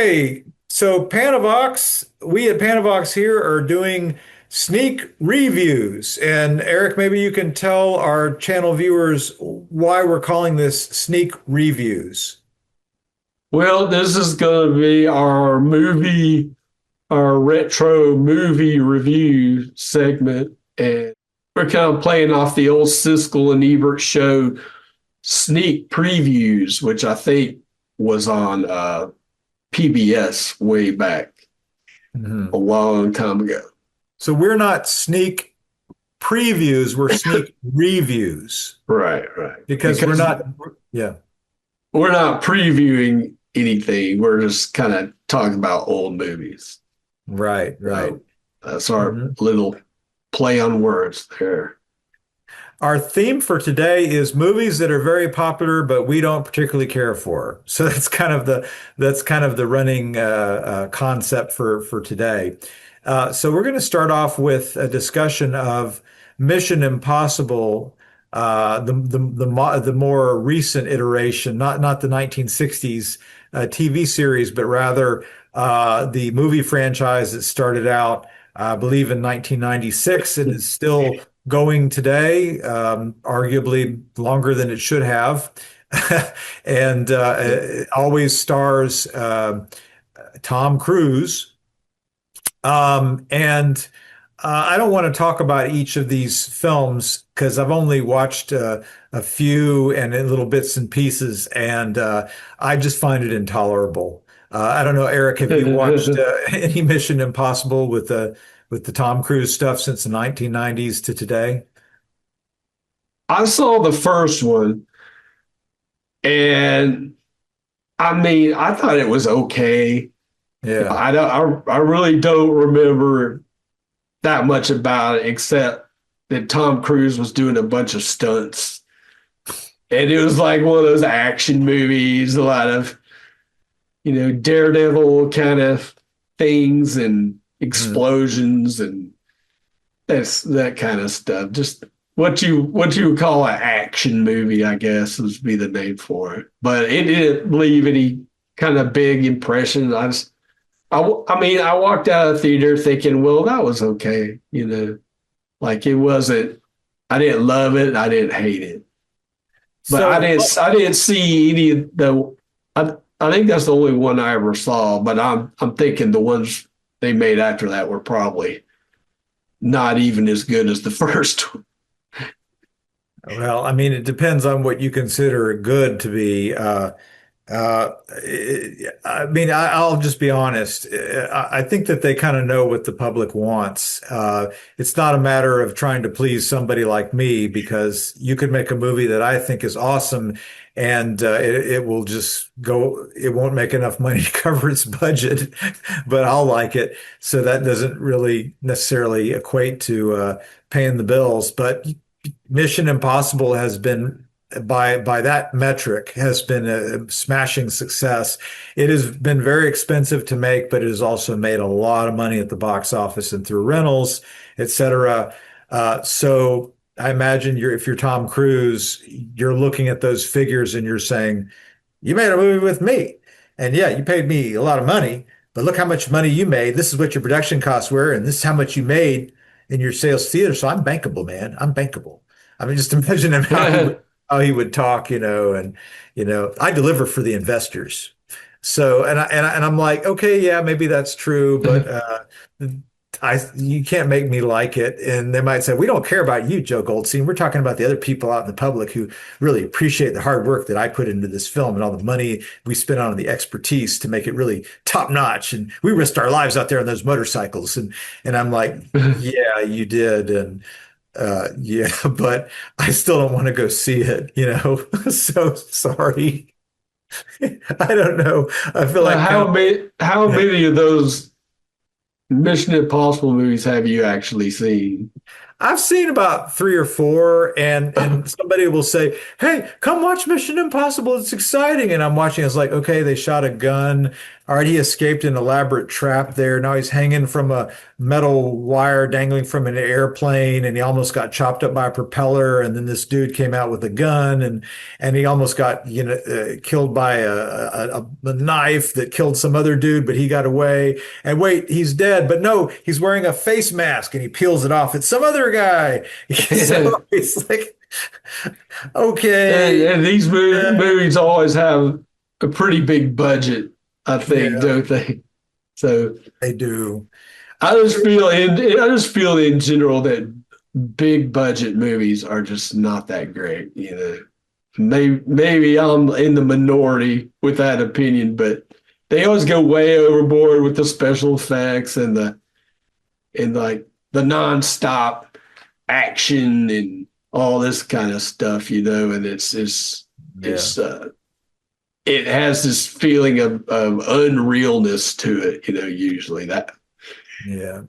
Okay, so Panavox, we at Panavox here are doing sneak reviews. And Eric, maybe you can tell our channel viewers why we're calling this sneak reviews. Well, this is going to be our retro movie review segment. And we're kind of playing off the old Siskel and Ebert show sneak previews, which I think was on PBS way back Mhm. a long time ago. So we're not sneak previews, we're sneak reviews Right. because we're Because not, yeah. we're not previewing anything. We're just kind of talking about old movies. Right. So that's our Mhm. little play on words there. Our theme for today is movies that are very popular, but we don't particularly care for. So that's kind of the running concept for today. So we're going to start off with a discussion of Mission Impossible, the more recent iteration, not the 1960s TV series, but rather the movie franchise that started out, I believe, in 1996 and is still going today, arguably longer than it should have, and it always stars Tom Cruise. And I don't want to talk about each of these films because I've only watched a few and in little bits and pieces, and I just find it intolerable. I don't know, Eric, have you watched any Mission Impossible with the Tom Cruise stuff since the 1990s to today? I saw the first one, and I mean, I thought it was okay. Yeah. I really don't remember that much about it, except that Tom Cruise was doing a bunch of stunts, and it was like one of those action movies, a lot of daredevil kind of things and Mhm. explosions and that kind of stuff. Just what you would call an action movie, I guess, would be the name for it. But it didn't leave any kind of big impression. I mean, I walked out of the theater thinking, well, that was okay. Like it wasn't. I didn't love it. I didn't hate it, but I So, didn't. I didn't see any of the. I think that's the only one I ever saw. But I'm thinking the ones they made after that were probably not even as good as the first one. well, I mean, it depends on what you consider good to be. Uh, I mean, I'll just be honest. I think that they kind of know what the public wants. It's not a matter of trying to please somebody like me because you could make a movie that I think is awesome and it will just go, it won't make enough money to cover its budget, but I'll like it. So that doesn't really necessarily equate to paying the bills. But Mission Impossible has been by that metric has been a smashing success. It has been very expensive to make, but it has also made a lot of money at the box office and through rentals, et cetera. So I imagine if you're Tom Cruise, you're looking at those figures and you're saying, you made a movie with me. And yeah, you paid me a lot of money, but look how much money you made. This is what your production costs were, and this is how much you made in your sales theater. So I'm bankable, man. I'm bankable. I mean, just imagine him how he would talk, and I deliver for the investors. So and I'm like, okay, yeah, maybe that's true, but I you can't make me like it. And they might say, we don't care about you, Joe Goldstein. We're talking about the other people out in the public who really appreciate the hard work that I put into this film and all the money we spent on the expertise to make it really top notch. And we risked our lives out there on those motorcycles. And I'm like, yeah, you did. And yeah, but I still don't want to go see it. So sorry. I don't know. I feel like How many of those Mission Impossible movies have you actually seen? I've seen about three or four, and somebody will say, "Hey, come watch Mission Impossible. It's exciting." And I'm watching. It's like, okay, they shot a gun. All right, he escaped an elaborate trap there. Now he's hanging from a metal wire dangling from an airplane, and he almost got chopped up by a propeller. And then this dude came out with a gun, and he almost got killed by a knife that killed some other dude, but he got away. And wait, he's dead, but no, he's wearing a face mask, and he peels it off. It's some other guy. So it's like, okay, And these movies always have a pretty big budget, I think, yeah, don't they? So they do. I just feel in general that big budget movies are just not that great. Maybe I'm in the minority with that opinion, but they always go way overboard with the special effects and like the nonstop action and all this kind of stuff, and it has this feeling of unrealness to it, usually that Yeah.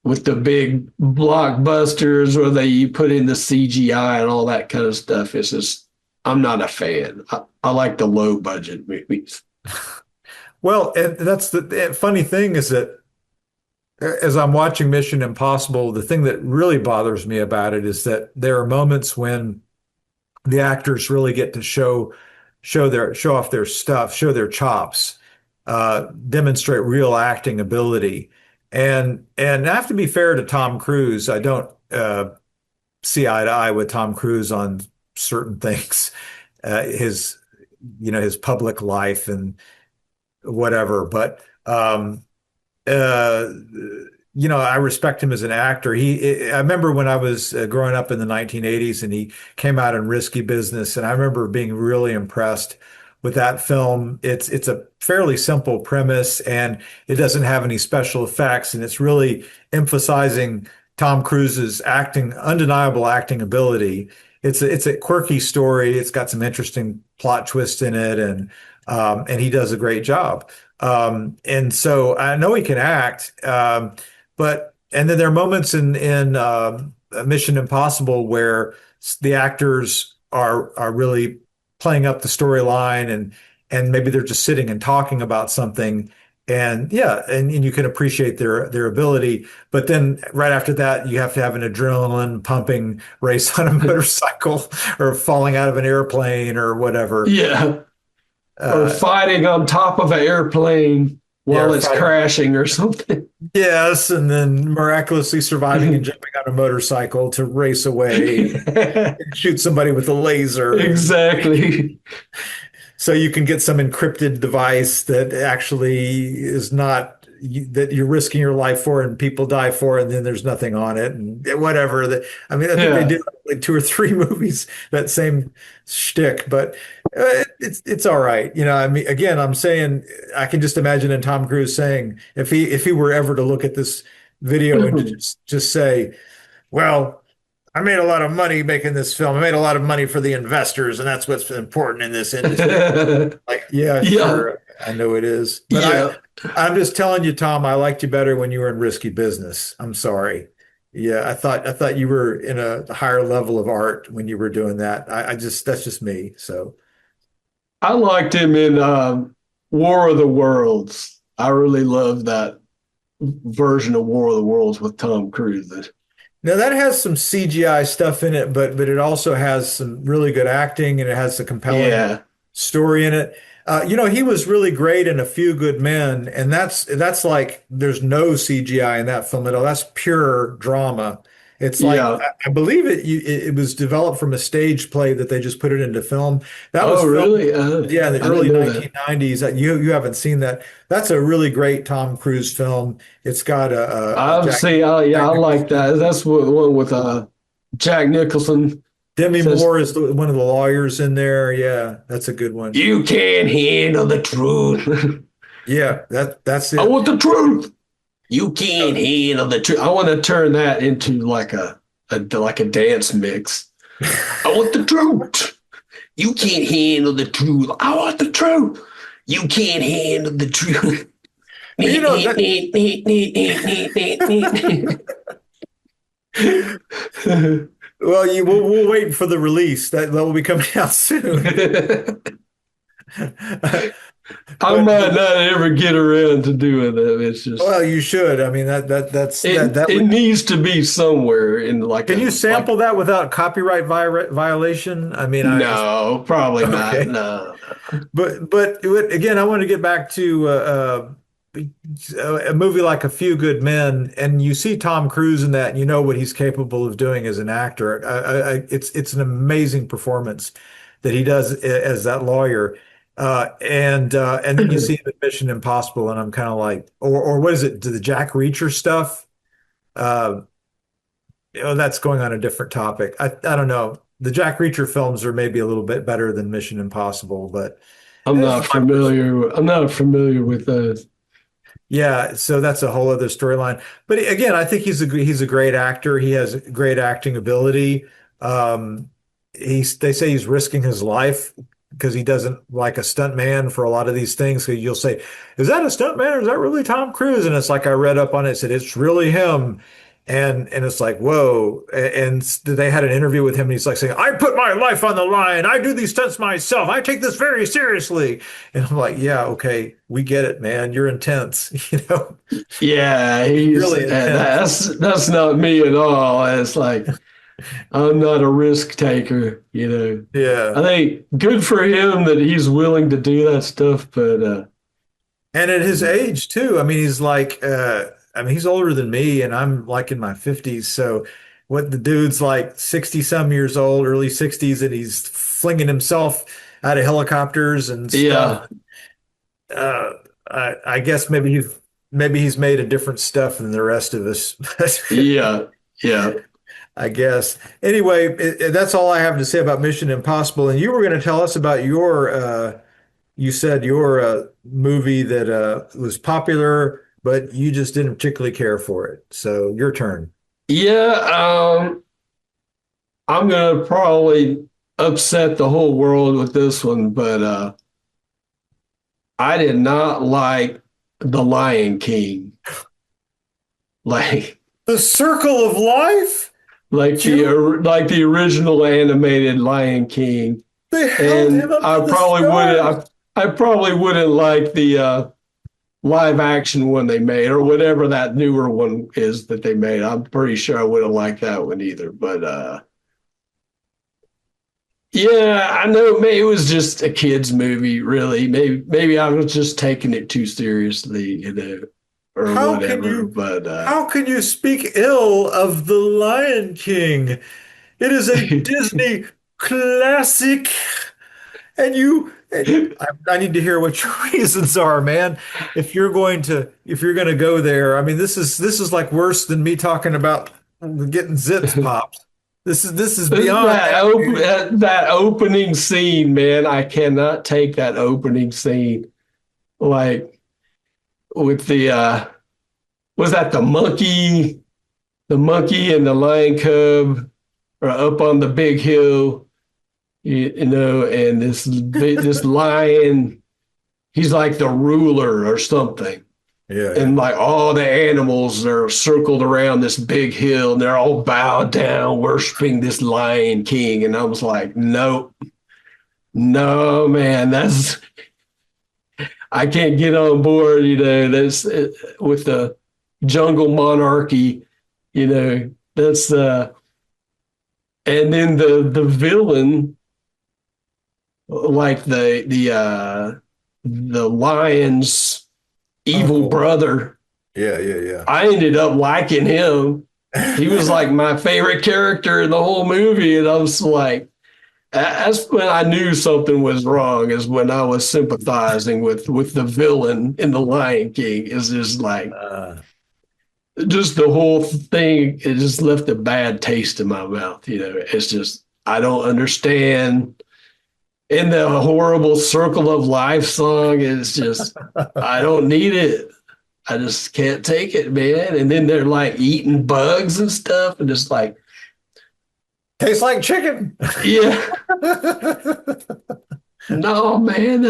with the big blockbusters where you put in the CGI and all that kind of stuff. It's just, I'm not a fan. I like the low budget movies. Well, and that's the funny thing is that as I'm watching Mission Impossible, the thing that really bothers me about it is that there are moments when the actors really get to show off their stuff, show their chops, demonstrate real acting ability. And I have to be fair to Tom Cruise. I don't see eye to eye with Tom Cruise on certain things, his public life and whatever. But uh, I respect him as an actor. I remember when I was growing up in the 1980s and he came out in Risky Business, and I remember being really impressed with that film. It's a fairly simple premise, and it doesn't have any special effects, and it's really emphasizing Tom Cruise's undeniable acting ability. It's a quirky story. It's got some interesting plot twists in it, and he does a great job. And so I know he can act, and then there are moments in Mission Impossible where the actors are really playing up the storyline, and maybe they're just sitting and talking about something, and yeah, and you can appreciate their ability. But then right after that, you have to have an adrenaline pumping race on a motorcycle or falling out of an airplane or whatever. Yeah. Or fighting on top of an airplane while it's crashing or something. Yes, and then miraculously surviving and jumping on a motorcycle to race away and shoot somebody with a laser. Exactly. So you can get some encrypted device that actually is not that you're risking your life for and people die for, and then there's nothing on it and whatever. I think they did like 2 or 3 movies that same shtick, but it's all right. I mean, again, I'm saying I can just imagine Tom Cruise saying if he were ever to look at this video and just say, well, I made a lot of money making this film. I made a lot of money for the investors, and that's what's important in this industry. Like, yeah, sure, I know it is. But I'm just telling you, Tom, I liked you better when you were in Risky Business. I'm sorry. Yeah, I thought you were in a higher level of art when you were doing that. That's just me. So I liked him in War of the Worlds. I really loved that version of War of the Worlds with Tom Cruise. Now that has some CGI stuff in it, but it also has some really good acting, and it has a compelling story in it. He was really great in A Few Good Men, and that's like there's no CGI in that film at all. That's pure drama. It's like I believe it was developed from a stage play that they just put it into film. That was really? Yeah, in the early 1990s. You haven't seen that. That's a really great Tom Cruise film. It's got I like that. That's one with Jack Nicholson. Demi Moore is one of the lawyers in there. Yeah, that's a good one. You can't handle the truth. Yeah, that's it. I want the truth. You can't handle the truth. I want to turn that into like a dance mix. I want the truth. You can't handle the truth. I want the truth. You can't handle the truth. Well, we'll wait for the release. That will be coming out soon. I but might not ever get around to doing that. It's just well, you should. I mean, that it would. needs to be somewhere in Can you like sample that without copyright violation? I mean, no, probably not. okay. No. But again, I want to get back to a movie like A Few Good Men, and you see Tom Cruise in that, and you know what he's capable of doing as an actor. It's an amazing performance that he does as that lawyer, and then you see him in Mission Impossible, and I'm kind of like, or what is it? The Jack Reacher stuff? Uh, that's going on a different topic. I don't know. The Jack Reacher films are maybe a little bit better than Mission Impossible, but. This is my personal. I'm not familiar with those. Yeah, so that's a whole other storyline. But again, I think he's a great actor. He has great acting ability. They say he's risking his life because he doesn't like a stunt man for a lot of these things. So you'll say, "Is that a stunt man or is that really Tom Cruise?" And it's like I read up on it, it said it's really him. And it's like, whoa. And they had an interview with him, and he's like saying, I put my life on the line. I do these stunts myself. I take this very seriously. And I'm like, yeah, okay, we get it, man. You're intense, Yeah, really intense. that's not me at all. It's like I'm not a risk taker, you know. I Yeah. think good for him that he's willing to do that stuff, but And at his age too. I mean, he's older than me and I'm like in my 50s. So what the dude's like 60 some years old, early 60s, and he's flinging himself out of helicopters and yeah, stuff. Uh, I guess maybe he's made a different stuff than the rest of us. yeah, yeah. I guess. Anyway, that's all I have to say about Mission Impossible. And you were going to tell us about you said your movie that was popular, but you just didn't particularly care for it. So your turn. Yeah, I'm gonna probably upset the whole world with this one, but I did not like The Lion King. Like The Circle of Life? You, like the original animated Lion King. they held him And up to the stars. I probably wouldn't like the live action one they made or whatever that newer one is that they made. I'm pretty sure I wouldn't like that one either. But yeah, I know maybe it was just a kids movie, really. Maybe I was just taking it too seriously, you know, or How can whatever. you But how can you speak ill of The Lion King? It is a Disney classic. I need to hear what your reasons are, man. If you're going to go there, I mean, this is like worse than me talking about getting zits popped. This is beyond that, dude. that opening scene, man, I cannot take that opening scene. Like with the was that the monkey and the lion cub are up on the big hill, you know, and this lion, he's like the ruler or something. Yeah, yeah. And like all the animals are circled around this big hill and they're all bowed down, worshiping this Lion King. And I was like, nope, no, man, I can't get on board, you know, with the jungle monarchy, you know, and then the villain, like the lion's evil Uncle. brother. Yeah, yeah, yeah. I ended up liking him. He was like my favorite character in the whole movie. And I was like, that's when I knew something was wrong, is when I was sympathizing with the villain in The Lion King. Is just like, just the whole thing, it just left a bad taste in my mouth. You know, it's just, I don't understand. And the horrible Circle of Life song is just, I don't need it. I just can't take it, man. And then they're like eating bugs and stuff, and just like, Tastes like chicken. yeah, no, man,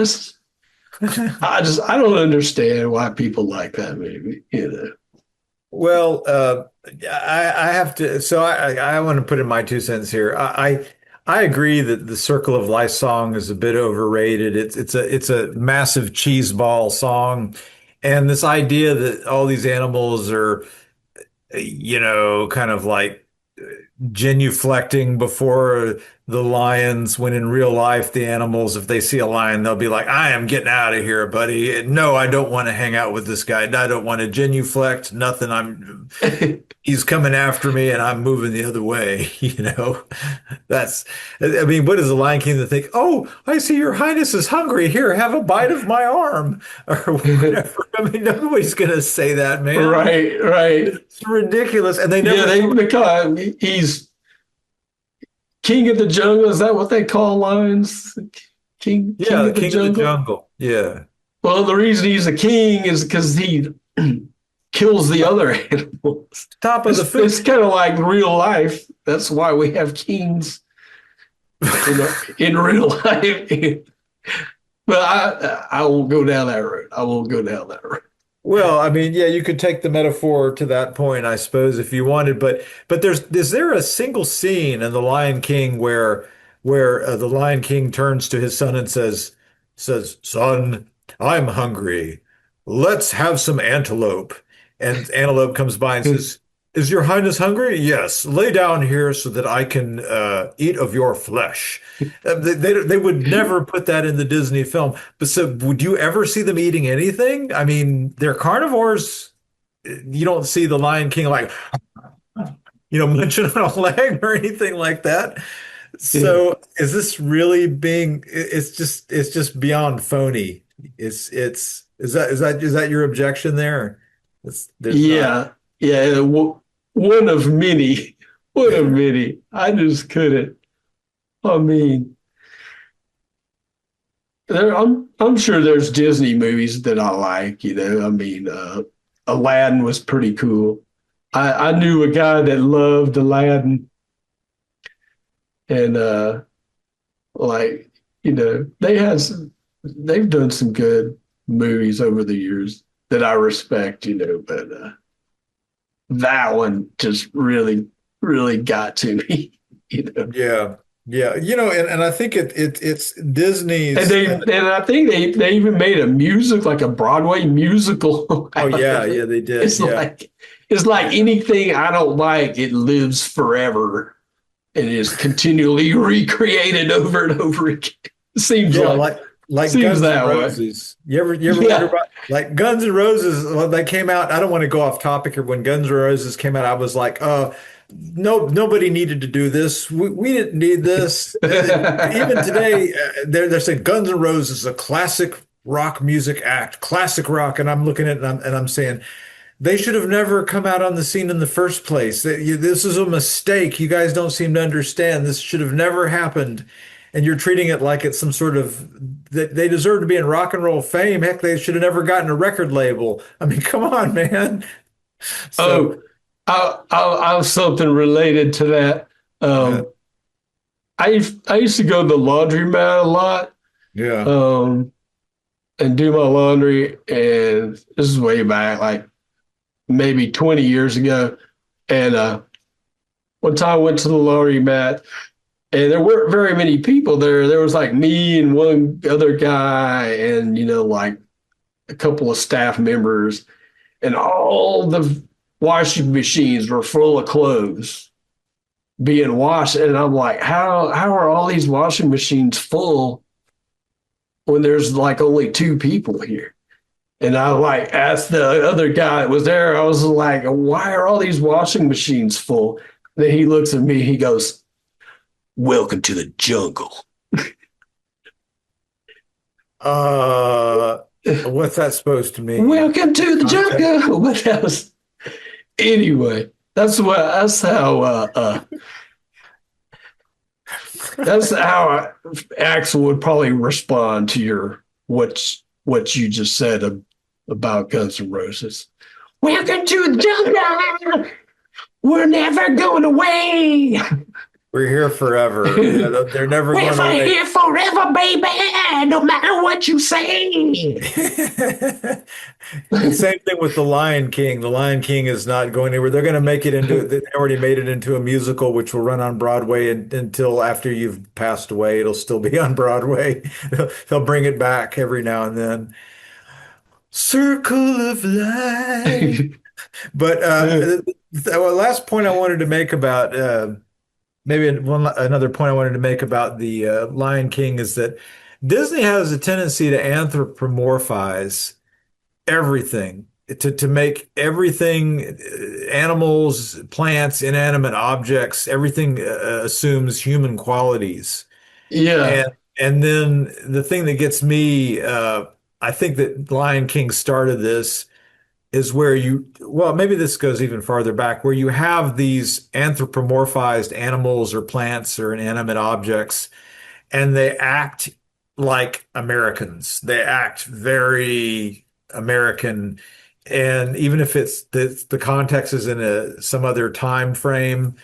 I don't understand why people like that movie, you know. Well, I have to. So I want to put in my 2 cents here. I agree that the Circle of Life song is a bit overrated. It's a massive cheese ball song, and this idea that all these animals are, kind of like genuflecting before the lions, when in real life, the animals, if they see a lion, they'll be like, I am getting out of here, buddy. No, I don't want to hang out with this guy. I don't want to genuflect. Nothing. He's coming after me and I'm moving the other way. That's, I mean, what is the Lion King to think? Oh, I see your highness is hungry. Here, have a bite of my arm or whatever. I mean, nobody's going to say that, man. Right, right. It's ridiculous. And they Yeah, never, they call him, he's king of the jungle. Is that what they call lions? King yeah, the of the king of the jungle. jungle. Yeah. Well, the reason he's a king is because he kills the other animals. Top of the food. It's kind of like real life. That's why we have kings in real life. But I won't go down that road. I won't go down that road. Well, I mean, yeah, you could take the metaphor to that point, I suppose, if you wanted. But is there a single scene in The Lion King where the Lion King turns to his son and says, "Son, I'm hungry. Let's have some antelope." And Antelope comes by and says, "Is your highness hungry? Yes. Lay down here so that I can eat of your flesh." They would never put that in the Disney film. But so, would you ever see them eating anything? I mean, they're carnivores. You don't see the Lion King like, munching on a leg or anything like that. So, is this really being? It's just beyond phony. Is that your objection there? There's not. Yeah. One of many. One of many. I just couldn't. I mean, I'm sure there's Disney movies that I like. I mean, Aladdin was pretty cool. I knew a guy that loved Aladdin, and they've done some good movies over the years that I respect. But that one just really, really got to me. Yeah. Yeah, and I think it's Disney's. And I think they even made a music, like a Broadway musical. Oh yeah, yeah, they did. It's like anything I don't like, it lives forever and is continually recreated over and over again. It seems like seems Guns that N' way. Roses. You ever hear about like Guns N' Roses when they came out? I don't want to go off topic here. When Guns N' Roses came out, I was like, no, nobody needed to do this. We didn't need this. Even today, they're saying Guns N' Roses is a classic rock music act, classic rock. And I'm looking at it and I'm saying they should have never come out on the scene in the first place. This is a mistake. You guys don't seem to understand. This should have never happened. And you're treating it like it's some sort of that they deserve to be in rock and roll fame. Heck, they should have never gotten a record label. I mean, come on, man. So, I have something related to that. Yeah. I used to go to the laundromat a lot. Yeah. And do my laundry, and this is way back, like maybe 20 years ago. And one time I went to the laundromat, and there weren't very many people there. There was like me and one other guy, and like a couple of staff members, and all the washing machines were full of clothes being washed. And I'm like, how are all these washing machines full when there's like only two people here? And I like asked the other guy that was there, I was like, why are all these washing machines full? Then he looks at me, he goes, "Welcome to the jungle." What's that supposed to mean? Welcome to the jungle. What else? Anyway, that's how Axl would probably respond to what you just said about Guns N' Roses. Welcome to the jungle. We're never going away. We're here forever. You know, they're never We're going away. here forever, baby, no matter what you say. Same thing with The Lion King. The Lion King is not going anywhere. They're going to make it into, they already made it into a musical, which will run on Broadway until after you've passed away. It'll still be on Broadway. They'll bring it back every now and then. Circle of Life. But the last point I wanted to make about another point I wanted to make about the Lion King is that Disney has a tendency to anthropomorphize everything, to make everything, animals, plants, inanimate objects, everything assumes human qualities. Yeah, And and then the thing that gets me, I think that Lion King started this, is where well, maybe this goes even farther back, where you have these anthropomorphized animals or plants or inanimate objects, and they act like Americans. They act very American. And even if it's the context is in some other time frame,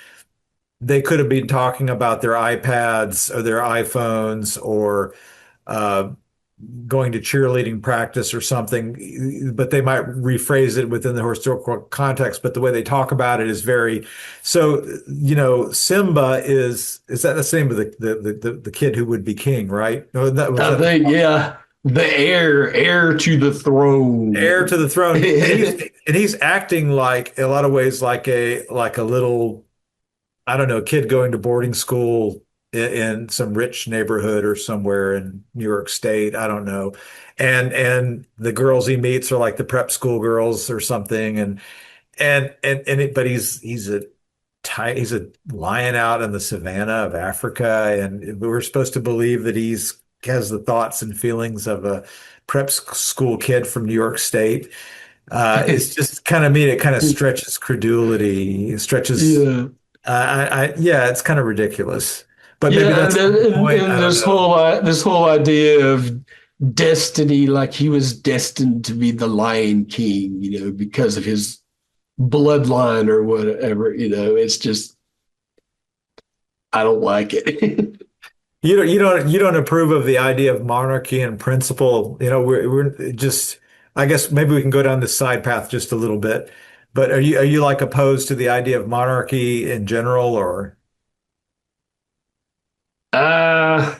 they could have been talking about their iPads or their iPhones or uh, going to cheerleading practice or something, but they might rephrase it within the historical context. But the way they talk about it is very so, Simba is that the same with the kid who would be king, right? No, that was I that the think, yeah, the heir to the heir throne. to the throne, and he's acting like, in a lot of ways, like a little, I don't know, kid going to boarding school in some rich neighborhood or somewhere in New York State. I don't know. And the girls he meets are like the prep school girls or something. But he's a lion out in the savannah of Africa, and we're supposed to believe that he's has the thoughts and feelings of a prep school kid from New York State. It's just kind of mean, it kind of stretches credulity, it stretches Yeah. yeah, it's kind of ridiculous, but maybe Yeah, that's the point. I and don't know. this whole idea of destiny, like he was destined to be the Lion King, because of his bloodline or whatever. It's just I don't like it. You don't approve of the idea of monarchy and principle. We're just, I guess maybe we can go down this side path just a little bit. But are you like opposed to the idea of monarchy in general, or? uh,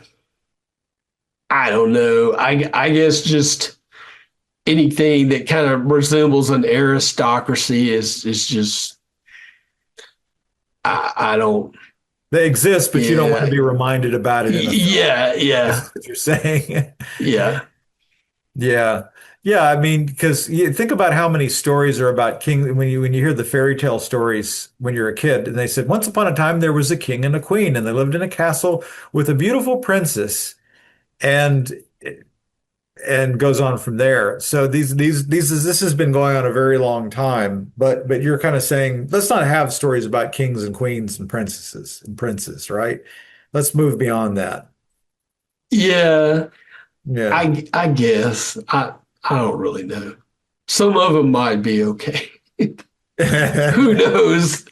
I don't know. I guess just anything that kind of resembles an aristocracy is just I don't. They exist, but you don't want to Yeah, be reminded about it in a film. yeah, I yeah, guess what you're saying. yeah. Yeah. Yeah, I mean, because you think about how many stories are about king when you hear the fairy tale stories when you're a kid, and they said once upon a time there was a king and a queen, and they lived in a castle with a beautiful princess, and goes on from there. So this has been going on a very long time, but you're kind of saying let's not have stories about kings and queens and princesses and princes, right? Let's move beyond that. Yeah, Yeah. I guess I don't really know. Some of them might be okay. Who knows?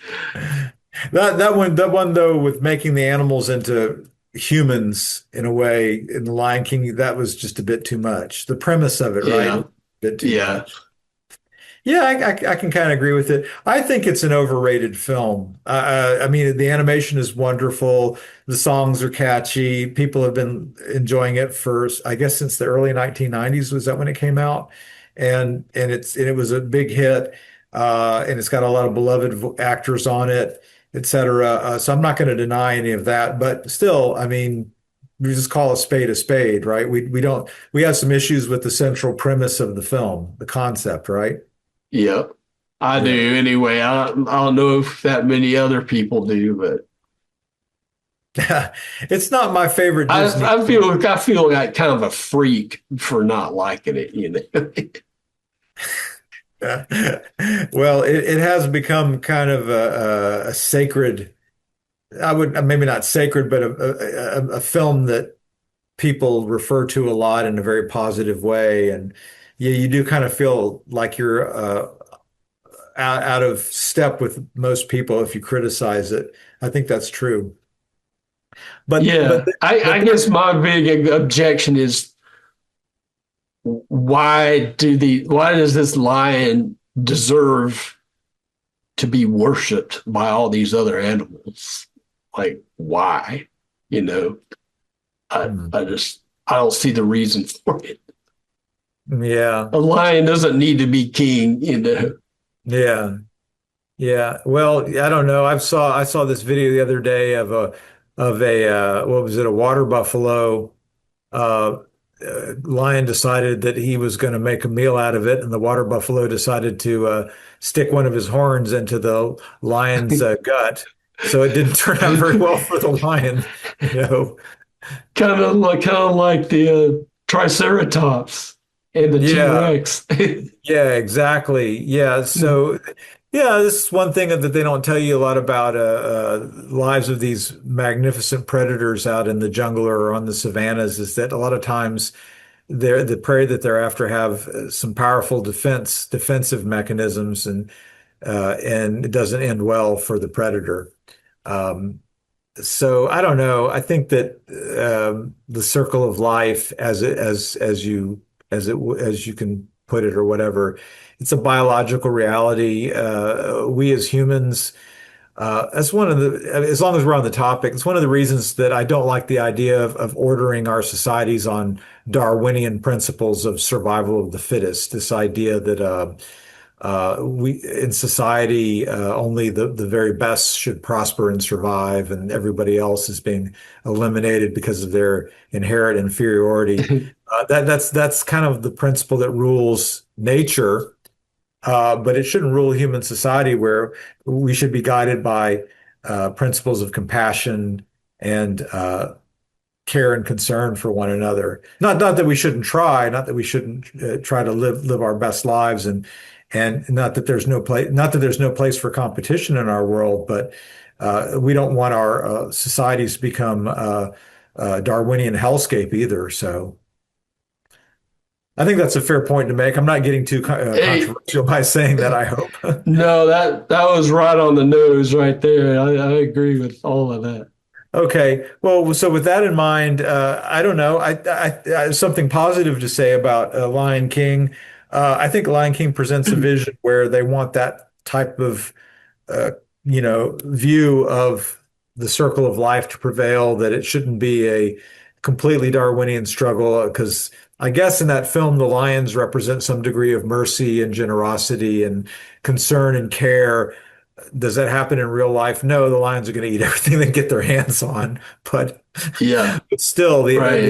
That one though, with making the animals into humans in a way in the Lion King, that was just a bit too much. The premise of it, right? A Yeah, bit too yeah, much. Yeah, I can kind of agree with it. I think it's an overrated film. I mean, the animation is wonderful. The songs are catchy. People have been enjoying it for, I guess, since the early 1990s. Was that when it came out? And it was a big hit. And it's got a lot of beloved actors on it, et cetera. So I'm not going to deny any of that. But still, I mean, we just call a spade, right? We have some issues with the central premise of the film, the concept, right? yeah. I Yeah. do anyway. I don't know if that many other people do, but It's not my favorite I Disney. I feel like kind of a freak for not liking it. Well, it has become kind of a sacred, I would maybe not sacred, but a film that people refer to a lot in a very positive way. And yeah, you do kind of feel like you're out of step with most people if you criticize it. I think that's true. But Yeah, I guess there, my big objection is why does this lion deserve to be worshipped by all these other animals? Like why? You know, hmm, I don't see the reason for it. yeah, A lion doesn't need to be king, you know. yeah. Yeah, well, I don't know. I saw this video the other day of a what was it, a water buffalo. Uh, Lion decided that he was going to make a meal out of it, and the water buffalo decided to stick one of his horns into the lion's gut. So it didn't turn out very well for the lion, you know. Kind of like the Triceratops and the T Yeah, Rex. yeah, exactly. Yeah, so yeah, this is one thing that they don't tell you a lot about lives of these magnificent predators out in the jungle or on the savannas is that a lot of times the prey that they're after have some powerful defensive mechanisms and it doesn't end well for the predator. Um, so I don't know. I think that the circle of life, as you can put it, or whatever, it's a biological reality. We as humans, that's one of the. As long as we're on the topic, it's one of the reasons that I don't like the idea of ordering our societies on Darwinian principles of survival of the fittest. This idea that we in society only the very best should prosper and survive, and everybody else is being eliminated because of their inherent inferiority. That's kind of the principle that rules nature, but it shouldn't rule human society, where we should be guided by principles of compassion and care and concern for one another. Not that we shouldn't try, not that we shouldn't try to live our best lives, and not that there's no place for competition in our world, but we don't want our societies to become Darwinian hellscape either. So I think that's a fair point to make. I'm not getting too Hey, controversial by saying that, I hope. no, that was right on the nose right there. I agree with all of that. Okay. Well, so with that in mind, I don't know. I have something positive to say about Lion King. I think Lion King presents a vision where they want that type of, uh, view of the circle of life to prevail, that it shouldn't be a completely Darwinian struggle. Because I guess in that film, the lions represent some degree of mercy and generosity and concern and care. Does that happen in real life? No, the lions are going to eat everything they get their hands on, but Yeah, but still, right.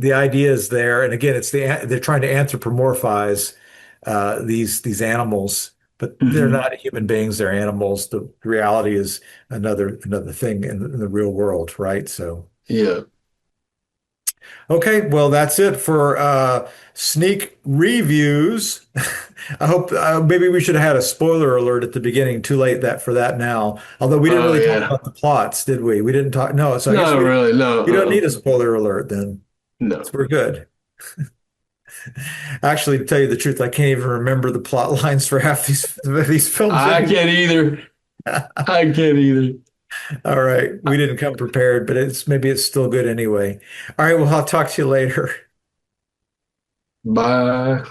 the idea is there. And again, they're trying to anthropomorphize these animals, but they're Hmm. not human beings; they're animals. The reality is another thing in the real world, right? So. Yeah. Okay, well, that's it for sneak reviews. I hope maybe we should have had a spoiler alert at the beginning. Too late that for that now. Although we didn't Oh really talk yeah. about the plots, did we? We didn't talk. No, so I guess No, really, no. we don't need a spoiler alert then. So No. we're good. Actually, to tell you the truth, I can't even remember the plot lines for half these films I anymore. can't either. I can't either. All right, we didn't come prepared, but maybe it's still good anyway. All right, well, I'll talk to you later. Bye.